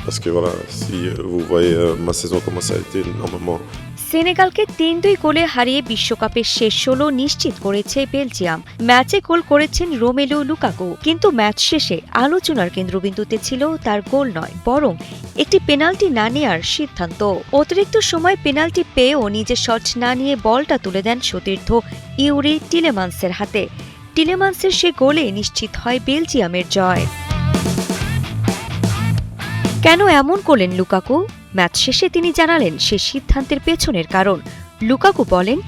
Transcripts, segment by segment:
Parce que voilà, si vous voyez ma saison comment ça a été, normalement. সেনেগালকে ৩-২ গোলে হারিয়ে বিশ্বকাপের শেষ ১৬ নিশ্চিত করেছে বেলজিয়াম। ম্যাচে গোল করেছেন রোমেলু লুকাকু, কিন্তু ম্যাচ শেষে আলোচনার কেন্দ্রবিন্দুতে ছিল তার গোল নয়, বরং একটি পেনাল্টি না নেয়ার সিদ্ধান্ত। অতিরিক্ত সময় পেনাল্টি পেয়েও নিজের শট না নিয়ে বলটা তুলে দেন সতীর্থ ইউরি টিলেমান্সের হাতে। টিলেমান্সের সে গোলে নিশ্চিত হয় বেলজিয়ামের জয়। কেন এমন করলেন লুকাকু? ম্যাচ শেষে তিনি জানালেন সে সিদ্ধান্তের পেছনের কারণ। লুকাকু বলেন,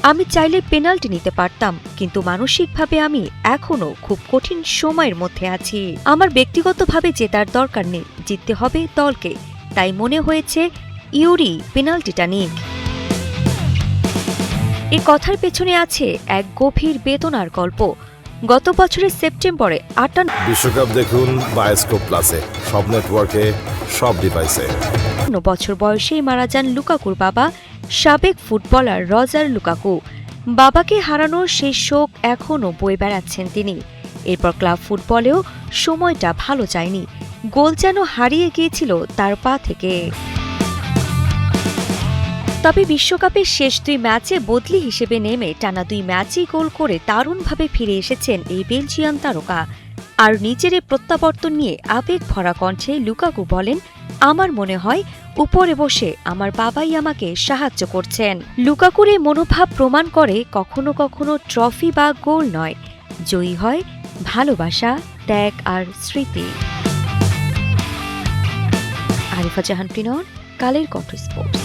আমি চাইলে পেনাল্টি নিতে পারতাম, কিন্তু মানসিকভাবে আমি এখনো খুব কঠিন সময়ের মধ্যে আছি। আমার ব্যক্তিগতভাবে জেতার দরকার নেই, জিততে হবে দলকে, তাই মনে হয়েছে ইউরি পেনাল্টিটা নিক। এ কথার পেছনে আছে এক গভীর বেদনার গল্প। গত বছরের সেপ্টেম্বরে ৫৮ বিশ্বকাপ দেখুন বায়োস্কোপ প্লাসে, সব নেটওয়ার্কে, সব ডিভাইসে। বছর বয়সেই মারা যান লুকাকুর বাবা, সাবেক ফুটবলার রজার লুকাকু। বাবাকে হারানোর সেই শোক এখনও বয়ে বেড়াচ্ছেন তিনি। এরপর ক্লাব ফুটবলেও সময়টা ভালো যায়নি, গোল যেন হারিয়ে গিয়েছিল তার পা থেকে। তবে বিশ্বকাপের শেষ ২ ম্যাচে বদলি হিসেবে নেমে টানা ২ ম্যাচই গোল করে দারুণভাবে ফিরে এসেছেন এই বেলজিয়ান তারকা। আর নিজের প্রত্যাবর্তন নিয়ে আবেগ ভরা কণ্ঠে লুকাকু বলেন, আমার মনে হয় উপরে বসে আমার বাবাই আমাকে সাহায্য করছেন। লুকাকুর এই মনোভাব প্রমাণ করে কখনো কখনো ট্রফি বা গোল নয়, জয়ী হয় ভালোবাসা, ত্যাগ আর স্মৃতি। আরিফা জাহান প্রিনর, কালের কণ্ঠ স্পোর্টস।